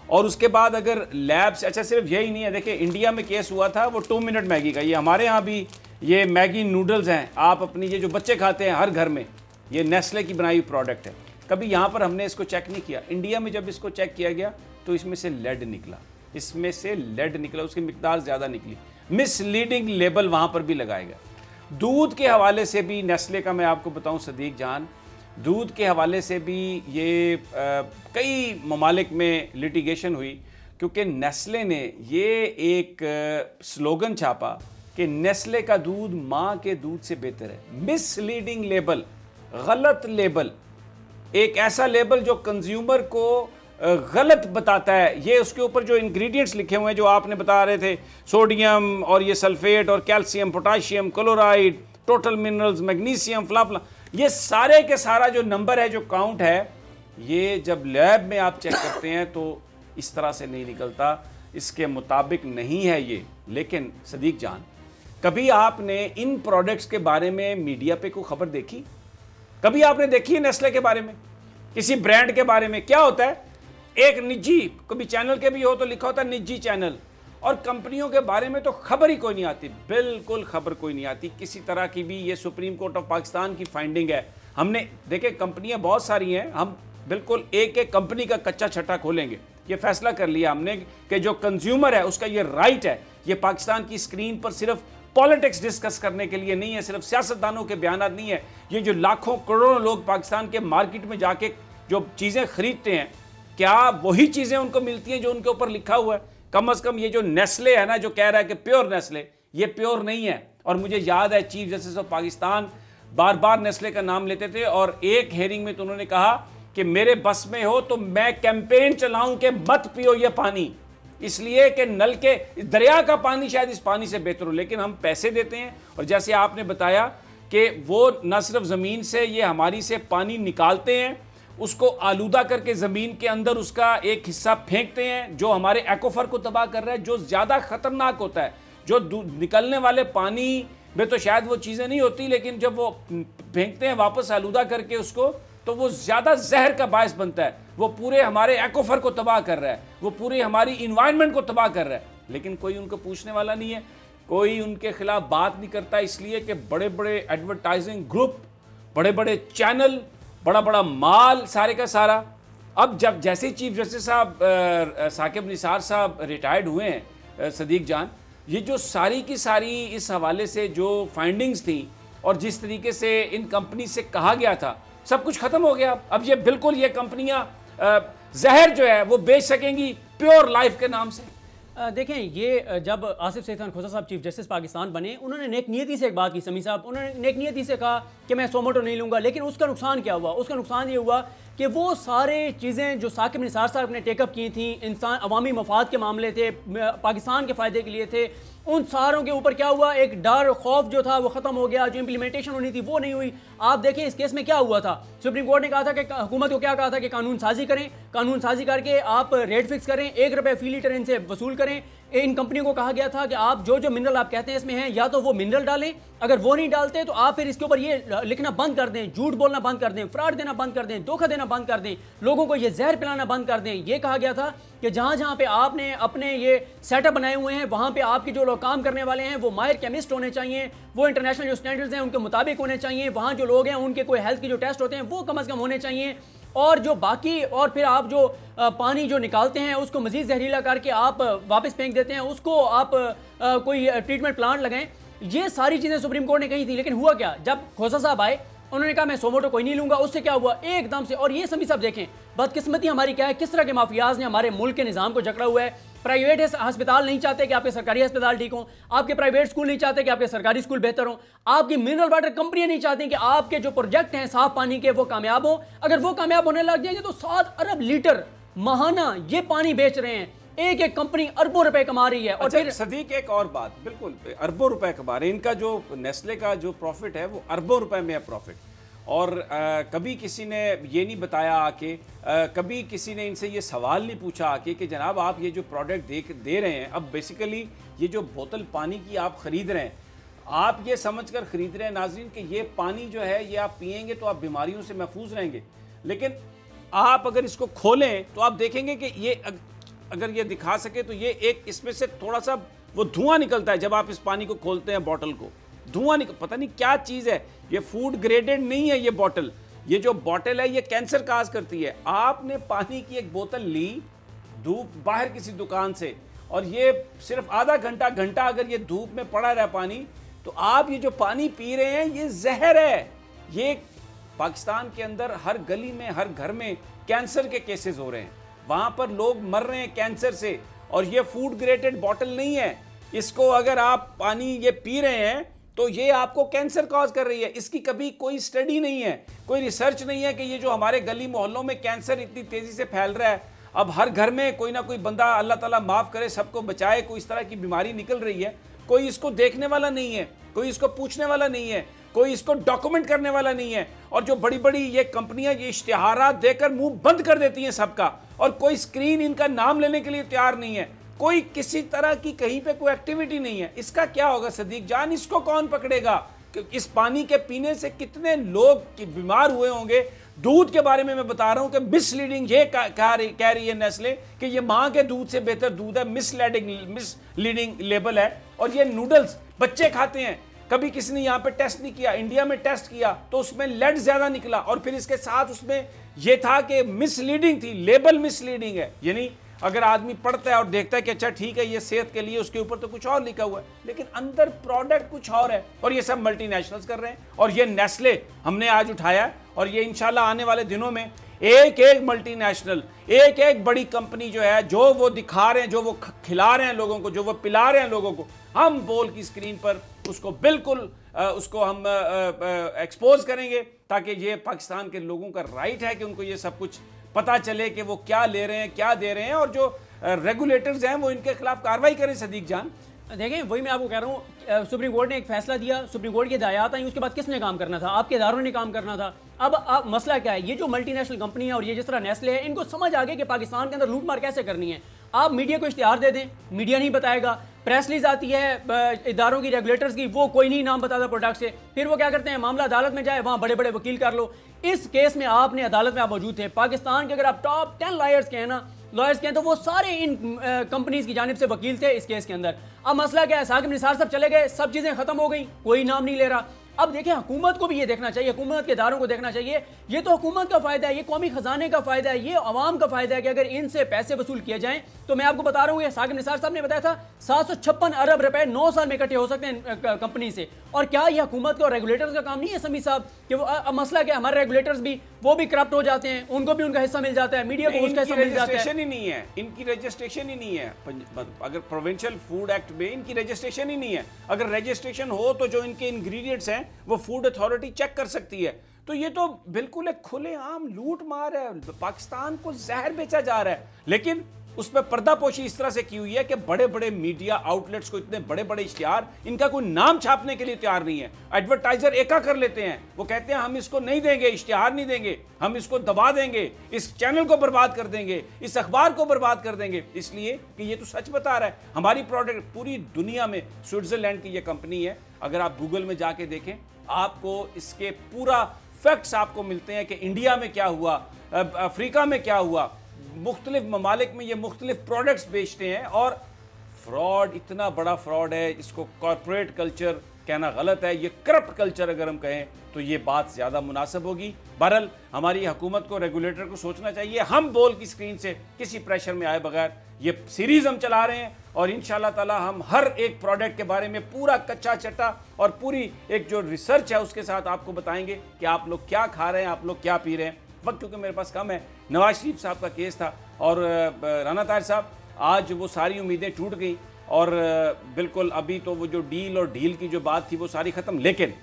और उसके बाद अगर लैब्स, अच्छा सिर्फ यही नहीं है, देखिए इंडिया में केस हुआ था वो 2 मिनट मैगी का, ये हमारे यहाँ भी ये मैगी नूडल्स हैं, आप अपनी ये जो बच्चे खाते हैं हर घर में, ये नेस्ले की बनाई हुई प्रोडक्ट है। कभी यहाँ पर हमने इसको चेक नहीं किया, इंडिया में जब इसको चेक किया गया तो इसमें से लेड निकला, इसमें से लेड निकला, उसकी मिकदार ज़्यादा निकली, मिसलीडिंग लेबल वहाँ पर भी लगाएगा। दूध के हवाले से भी नेस्ले का मैं आपको बताऊँ सदीक जान, दूध के हवाले से भी ये कई ममालिक में लिटिगेशन हुई, क्योंकि नेस्ले ने ये एक स्लोगन छापा कि नेस्ले का दूध माँ के दूध से बेहतर है। मिसलीडिंग लेबल, गलत लेबल, एक ऐसा लेबल जो कंज्यूमर को गलत बताता है। ये उसके ऊपर जो इंग्रेडिएंट्स लिखे हुए हैं जो आपने बता रहे थे, सोडियम और ये सल्फेट और calcium, potassium, chloride, total minerals, magnesium, फ्ला, ये सारे के सारा जो नंबर है, जो काउंट है, ये जब लैब में आप चेक करते हैं तो इस तरह से नहीं निकलता, इसके मुताबिक नहीं है ये। लेकिन सदीक जान, कभी आपने इन प्रोडक्ट्स के बारे में मीडिया पे कोई खबर देखी? कभी आपने देखी है नेस्ले के बारे में, किसी ब्रांड के बारे में? क्या होता है, एक निजी, कभी चैनल के भी हो तो लिखा होता है निजी चैनल, और कंपनियों के बारे में तो खबर ही कोई नहीं आती, बिल्कुल खबर कोई नहीं आती किसी तरह की भी। ये सुप्रीम कोर्ट ऑफ पाकिस्तान की फाइंडिंग है। हमने देखे, कंपनियां बहुत सारी हैं, हम बिल्कुल एक एक कंपनी का कच्चा छट्टा खोलेंगे। ये फैसला कर लिया हमने कि जो कंज्यूमर है उसका ये राइट है, ये पाकिस्तान की स्क्रीन पर सिर्फ पॉलिटिक्स डिस्कस करने के लिए नहीं है, सिर्फ सियासतदानों के बयान नहीं है। ये जो लाखों करोड़ों लोग पाकिस्तान के मार्केट में जाके जो चीज़ें खरीदते हैं, क्या वही चीज़ें उनको मिलती हैं जो उनके ऊपर लिखा हुआ है? कम से कम ये जो नेस्ले है ना, जो कह रहा है कि प्योर नेस्ले, ये प्योर नहीं है। और मुझे याद है chief justice of Pakistan bar bar Nestle का नाम लेते थे, और एक हेयरिंग में तो उन्होंने कहा कि मेरे बस में हो तो मैं कैंपेन चलाऊं कि मत पियो ये पानी, इसलिए कि नल के दरिया का पानी शायद इस पानी से बेहतर हो। लेकिन हम पैसे देते हैं, और जैसे आपने बताया कि वो न सिर्फ ज़मीन से, ये हमारी से पानी निकालते हैं, उसको आलूदा करके ज़मीन के अंदर उसका एक हिस्सा फेंकते हैं, जो हमारे एक्वाफर को तबाह कर रहा है। जो ज़्यादा ख़तरनाक होता है, जो निकलने वाले पानी में तो शायद वो चीज़ें नहीं होती, लेकिन जब वो फेंकते हैं वापस आलूदा करके उसको, तो वो ज़्यादा जहर का बायस बनता है। वो पूरे हमारे एक्वाफर को तबाह कर रहा है, वो पूरी हमारी इन्वायरमेंट को तबाह कर रहा है। लेकिन कोई उनको पूछने वाला नहीं है, कोई उनके खिलाफ बात नहीं करता, इसलिए कि बड़े बड़े एडवर्टाइजिंग ग्रुप, बड़े बड़े चैनल, बड़ा बड़ा माल, सारे का सारा। अब जब जैसे चीफ जस्टिस साहब साकिब निसार साहब रिटायर्ड हुए हैं, सदीक जान, ये जो सारी की सारी इस हवाले से जो फाइंडिंग्स थी और जिस तरीके से इन कंपनी से कहा गया था, सब कुछ खत्म हो गया। अब ये बिल्कुल ये कंपनियां जहर जो है वो बेच सकेंगी प्योर लाइफ के नाम से।
देखें, ये जब आसिफ सईद खान खोसा साहब चीफ जस्टिस पाकिस्तान बने, उन्होंने नेक नियति से एक बात की, समी साहब, उन्होंने नेक नियति से कहा कि मैं सोमोटो नहीं लूँगा। लेकिन उसका नुकसान क्या हुआ? उसका नुकसान ये हुआ कि वो सारे चीज़ें जो साकिब निसार साहब ने टेकअप की थी, इंसान अवामी मफाद के मामले थे, पाकिस्तान के फ़ायदे के लिए थे, उन सारों के ऊपर क्या हुआ, एक डर खौफ जो था वो ख़त्म हो गया। जो इम्प्लीमेंटेशन होनी थी वो नहीं हुई। आप देखें इस केस में क्या हुआ था, सुप्रीम कोर्ट ने कहा था कि हुकूमत को क्या कहा था कि कानून साजी करें, कानून साजी करके आप रेट फिक्स करें, ₹1 फी लीटर इनसे वसूल करें। इन कंपनियों को कहा गया था कि आप जो जो मिनरल आप कहते हैं इसमें हैं, या तो वो मिनरल डालें, अगर वो नहीं डालते तो आप फिर इसके ऊपर ये लिखना बंद कर दें, झूठ बोलना बंद कर दें, फ्रॉड देना बंद कर दें, धोखा देना बंद कर दें, लोगों को ये जहर पिलाना बंद कर दें। ये कहा गया था कि जहाँ जहाँ पे आपने अपने ये सेटअप बनाए हुए हैं, वहाँ पे आपके जो लोग काम करने वाले हैं वो माहिर केमिस्ट होने चाहिए, वो इंटरनेशनल जो स्टैंडर्ड्स हैं उनके मुताबिक होने चाहिए। वहाँ जो लोग हैं उनके कोई हेल्थ के जो टेस्ट होते हैं वो कम अज़ कम होने चाहिए। और जो बाकी, और फिर आप जो पानी जो निकालते हैं उसको मज़ीद जहरीला करके आप वापस फेंक देते हैं, उसको आप कोई ट्रीटमेंट प्लांट लगाएं। ये सारी चीज़ें सुप्रीम कोर्ट ने कही थी। लेकिन हुआ क्या, जब खोसा साहब आए उन्होंने कहा मैं सोमोटो कोई नहीं लूँगा, उससे क्या हुआ एकदम से। और ये सभी सब देखें बदकिस्मती हमारी क्या है, किस तरह के माफियाज ने हमारे मुल्क के निज़ाम को जकड़ा हुआ है। प्राइवेट अस्पताल नहीं चाहते कि आपके सरकारी अस्पताल ठीक हों, आपके प्राइवेट स्कूल नहीं चाहते कि आपके सरकारी स्कूल बेहतर हों, आपकी मिनरल वाटर कंपनियां नहीं चाहती कि आपके जो प्रोजेक्ट हैं साफ पानी के वो कामयाब हों। अगर वो कामयाब होने लग जाएंगे तो 7 अरब लीटर माहाना ये पानी बेच रहे हैं, एक एक कंपनी अरबों रुपए कमा रही है। और
अच्छा,
फिर
सदीक एक और बात, बिल्कुल अरबों रुपए कमा रहे हैं। इनका जो नेस्ले का जो प्रॉफिट है वो अरबों रुपए में है प्रॉफिट। और कभी किसी ने ये नहीं बताया आके, कभी किसी ने इनसे ये सवाल नहीं पूछा आके कि जनाब आप ये जो प्रोडक्ट दे रहे हैं, अब बेसिकली ये जो बोतल पानी की आप ख़रीद रहे हैं, आप ये समझकर ख़रीद रहे हैं नाज़रीन कि ये पानी जो है ये आप पिएंगे तो आप बीमारियों से महफूज रहेंगे। लेकिन आप अगर इसको खोलें तो आप देखेंगे कि ये अगर ये दिखा सके तो ये एक इसमें से थोड़ा सा वो धुआं निकलता है जब आप इस पानी को खोलते हैं, बॉटल को धुआं पता नहीं क्या चीज़ है, ये फूड ग्रेडेड नहीं है ये बॉटल। ये जो बॉटल है ये कैंसर काज करती है। आपने पानी की एक बोतल ली धूप बाहर किसी दुकान से, और ये सिर्फ आधा घंटा अगर ये धूप में पड़ा रहा पानी, तो आप ये जो पानी पी रहे हैं ये जहर है। ये पाकिस्तान के अंदर हर गली में, हर घर में कैंसर के केसेस हो रहे हैं, वहाँ पर लोग मर रहे हैं कैंसर से, और ये फूड ग्रेडेड बॉटल नहीं है। इसको अगर आप पानी ये पी रहे हैं तो ये आपको कैंसर कॉज कर रही है। इसकी कभी कोई स्टडी नहीं है, कोई रिसर्च नहीं है कि ये जो हमारे गली मोहल्लों में कैंसर इतनी तेज़ी से फैल रहा है, अब हर घर में कोई ना कोई बंदा, अल्लाह ताला माफ़ करे सबको बचाए, कोई इस तरह की बीमारी निकल रही है, कोई इसको देखने वाला नहीं है, कोई इसको पूछने वाला नहीं है, कोई इसको डॉक्यूमेंट करने वाला नहीं है। और जो बड़ी बड़ी ये कंपनियां ये इश्तिहारात देकर मुंह बंद कर देती हैं सबका, और कोई स्क्रीन इनका नाम लेने के लिए तैयार नहीं है, कोई किसी तरह की कहीं पे कोई एक्टिविटी नहीं है। इसका क्या होगा सदीक जान? इसको कौन पकड़ेगा? इस पानी के पीने से कितने लोग बीमार हुए होंगे। दूध के बारे में मैं बता रहा हूं कि मिसलीडिंग ये कह रही है नेस्ले कि ये मां के दूध से बेहतर दूध है, मिसलीडिंग लेबल है। और ये नूडल्स बच्चे खाते हैं, कभी किसी ने यहां पे टेस्ट नहीं किया, इंडिया में टेस्ट किया तो उसमें लेड ज्यादा निकला, और फिर इसके साथ उसमें यह था कि मिसलीडिंग थी, लेबल मिसलीडिंग है। यानी अगर आदमी पढ़ता है और देखता है कि अच्छा ठीक है ये सेहत के लिए, उसके ऊपर तो कुछ और लिखा हुआ है, लेकिन अंदर प्रोडक्ट कुछ और है। और ये सब मल्टीनेशनल्स कर रहे हैं, और ये नेस्ले हमने आज उठाया, और ये इंशाल्लाह आने वाले दिनों में एक एक मल्टीनेशनल, एक एक बड़ी कंपनी जो है, जो वो दिखा रहे हैं, जो वो खिला रहे हैं लोगों को, जो वो पिला रहे हैं लोगों को, हम बोल की स्क्रीन पर उसको बिल्कुल उसको हम एक्सपोज करेंगे, ताकि ये पाकिस्तान के लोगों का राइट है कि उनको ये सब कुछ पता चले कि वो क्या ले रहे हैं, क्या दे रहे हैं, और जो रेगुलेटर्स हैं वो इनके खिलाफ कार्रवाई करें। सदीक जान
देखें, वही मैं आपको कह रहा हूँ, सुप्रीम कोर्ट ने एक फैसला दिया, सुप्रीम कोर्ट की हिदायत आई, उसके बाद किसने काम करना था? आपके इदारों ने काम करना था। अब मसला क्या है? ये जो मल्टीनेशनल कंपनी है और ये जिस तरह नेस्ले है, इनको समझ आ गया कि पाकिस्तान के अंदर लूट मार कैसे करनी है। आप मीडिया को इश्तिहार दे दें, मीडिया नहीं बताएगा, प्रेस रिलीज आती है इदारों की, रेगुलेटर्स की, वो कोई नहीं नाम बताता प्रोडक्ट से, फिर वो क्या करते हैं, मामला अदालत में जाए, वहाँ बड़े बड़े वकील कर लो। इस केस में आपने अदालत में आप मौजूद थे, पाकिस्तान के अगर आप टॉप 10 लॉयर्स के हैं ना, लॉयर्स के हैं, तो वो सारे इन कंपनीज की जानिब से वकील थे इस केस के अंदर। अब मसला क्या है? साकिब निसार सब चले गए, सब चीजें खत्म हो गई, कोई नाम नहीं ले रहा। अब देखिए, हुकूमत को भी ये देखना चाहिए, हुकूमत के इदारों को देखना चाहिए। ये तो हुकूमत का फायदा है, ये कौमी खजाने का फायदा है, ये अवाम का फायदा है कि अगर इनसे पैसे वसूल किए जाएं। तो मैं आपको बता रहा हूँ, ये साकिब निसार साहब ने बताया था 756 अरब रुपए 9 साल में इकट्ठे हो सकते हैं कंपनी से। और क्या ये हुकूमत का और रेगुलेटर्स का काम नहीं है समी साहब? कि वो मसला क्या, हमारे रेगुलेटर्स भी वो भी करप्ट हो जाते हैं, उनको भी उनका हिस्सा मिल जाता है, मीडिया को उसका हिस्सा मिल जाता है।
ही नहीं है, इनकी रजिस्ट्रेशन ही नहीं है। अगर प्रोविंशियल फूड एक्ट में इनकी रजिस्ट्रेशन ही नहीं है। अगर रजिस्ट्रेशन हो तो जो इनके इंग्रेडिएंट्स हैं वो फूड अथॉरिटी चेक कर सकती है। तो ये तो बिल्कुल एक खुलेआम लूट मार है, पाकिस्तान को जहर बेचा जा रहा है। लेकिन उसमें पर्दापोशी इस तरह से की हुई है कि बड़े बड़े मीडिया आउटलेट्स को इतने बड़े बड़े इश्तिहार, इनका कोई नाम छापने के लिए तैयार नहीं है। एडवर्टाइजर एका कर लेते हैं, वो कहते हैं हम इसको नहीं देंगे, इश्तिहार नहीं देंगे, हम इसको दबा देंगे, इस चैनल को बर्बाद कर देंगे, इस अखबार को बर्बाद कर देंगे, इसलिए कि ये तो सच बता रहा है। हमारी प्रोडक्ट पूरी दुनिया में, स्विट्जरलैंड की ये कंपनी है, अगर आप गूगल में जाके देखें आपको इसके पूरा फैक्ट्स आपको मिलते हैं कि इंडिया में क्या हुआ, अफ्रीका में क्या हुआ, मुख्तलिफ ममालिक में ये मुख्तलिफ प्रोडक्ट्स बेचते हैं। और फ्रॉड, इतना बड़ा फ्रॉड है, इसको कॉर्पोरेट कल्चर कहना गलत है, ये करप्ट कल्चर अगर हम कहें तो ये बात ज़्यादा मुनासिब होगी। बहरहाल हमारी हुकूमत को, रेगुलेटर को सोचना चाहिए, हम बोल की स्क्रीन से किसी प्रेशर में आए बगैर ये सीरीज़ हम चला रहे हैं, और इंशाल्लाह ताला हम हर एक प्रोडक्ट के बारे में पूरा कच्चा चट्टा और पूरी एक जो रिसर्च है उसके साथ आपको बताएंगे कि आप लोग क्या खा रहे हैं, आप लोग क्या पी रहे हैं। वक्त क्योंकि मेरे पास कम है, नवाज शरीफ साहब का केस था और राना ताहिर साहब, आज वो सारी उम्मीदें टूट गई, और बिल्कुल अभी तो वो जो डील और ढील की जो बात थी वो सारी ख़त्म। लेकिन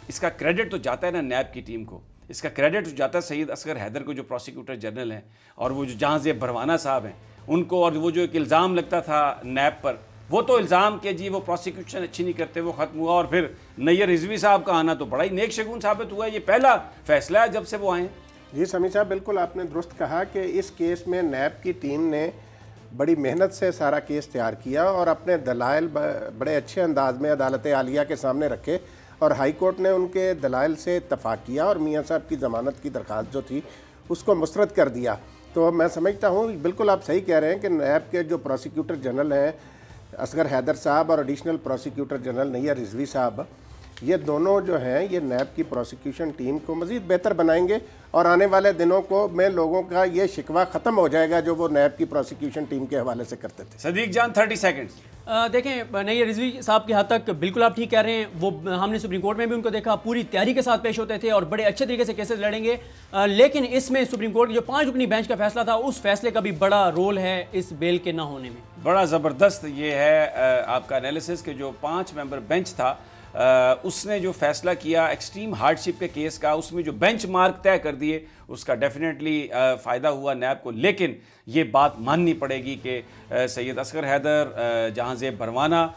इसका क्रेडिट तो जाता है ना नैब की टीम को, इसका क्रेडिट तो जाता है सैयद असगर हैदर को जो प्रोसिक्यूटर जनरल हैं, और वो जो जहांज़ेब भरवाना साहब हैं उनको, और वो जो एक इल्ज़ाम लगता था नैब पर, वो तो इल्ज़ाम के जी वो प्रोसिक्यूशन अच्छी नहीं करते, वो ख़त्म हुआ। और फिर नैयर रिजवी साहब का आना तो बड़ा ही नेक शगुन साबित हुआ है, ये पहला फैसला है जब से वो आए।
जी समी साहब, बिल्कुल आपने दुरुस्त कहा कि इस केस में नैब की टीम ने बड़ी मेहनत से सारा केस तैयार किया और अपने दलाइल बड़े अच्छे अंदाज में अदालत आलिया के सामने रखे, और हाई कोर्ट ने उनके दलाइल से इत्तफाक किया और मियाँ साहब की ज़मानत की दरख्वास्त जो थी उसको मुस्तरद कर दिया। तो मैं समझता हूँ बिल्कुल आप सही कह रहे हैं कि नैब के जो प्रोसिक्यूटर जनरल हैं असगर हैदर साहब और additional prosecutor general Nayyar Rizvi sahab, ये दोनों जो हैं ये नैब की प्रोसिक्यूशन टीम को मज़ीद बेहतर बनाएंगे, और आने वाले दिनों को में लोगों का ये शिकवा ख़त्म हो जाएगा जो वो नैब की प्रोसिक्यूशन टीम के हवाले से करते थे।
सदीक जान 30 सेकंड्स।
देखें, नैयर रिजवी साहब की हद तक बिल्कुल आप ठीक कह रहे हैं, वो हमने सुप्रीम कोर्ट में भी उनको देखा, पूरी तैयारी के साथ पेश होते थे और बड़े अच्छे तरीके से केसेस लड़ेंगे। लेकिन इसमें सुप्रीम कोर्ट की जो 5 रुकनी बेंच का फैसला था, उस फैसले का भी बड़ा रोल है इस बेल के ना होने में।
बड़ा ज़बरदस्त ये है आपका एनालिसिस कि जो 5 मेंबर बेंच था उसने जो फैसला किया एक्सट्रीम हार्डशिप के केस का, उसमें जो बेंचमार्क तय कर दिए, उसका डेफिनेटली फ़ायदा हुआ नैब को। लेकिन ये बात माननी पड़ेगी कि सैयद असगर हैदर, जहांज़ेब बरवाना,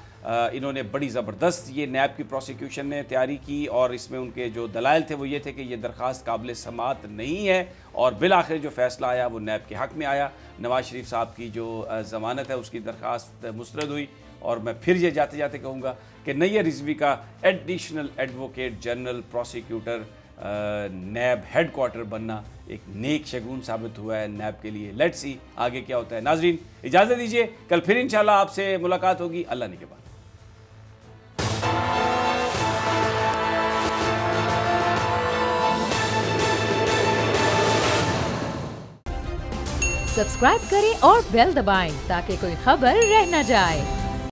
इन्होंने बड़ी ज़बरदस्त ये नैब की प्रोसिक्यूशन ने तैयारी की और इसमें उनके जो दलाइल थे वो ये थे कि ये दरख्वास्त काबिल समात नहीं है, और बिल आखिर जो फैसला आया वो नैब के हक़ में आया। नवाज शरीफ साहब की जो ज़मानत है उसकी दरख्वास्त मुस्तरद हुई। और मैं फिर ये जाते जाते कहूँगा कि नैयर रिजवी का एडिशनल एडवोकेट जनरल प्रोसिक्यूटर नैब हेड क्वार्टर बनना एक नेक शगुन साबित हुआ है नैब के लिए। लेट्स सी आगे क्या होता है। नाजरीन इजाज़त दीजिए, कल फिर इंशाल्लाह आपसे मुलाकात होगी अल्लाह ने के बाद।
सब्सक्राइब करें और बेल दबाएं ताकि कोई खबर रह न जाए।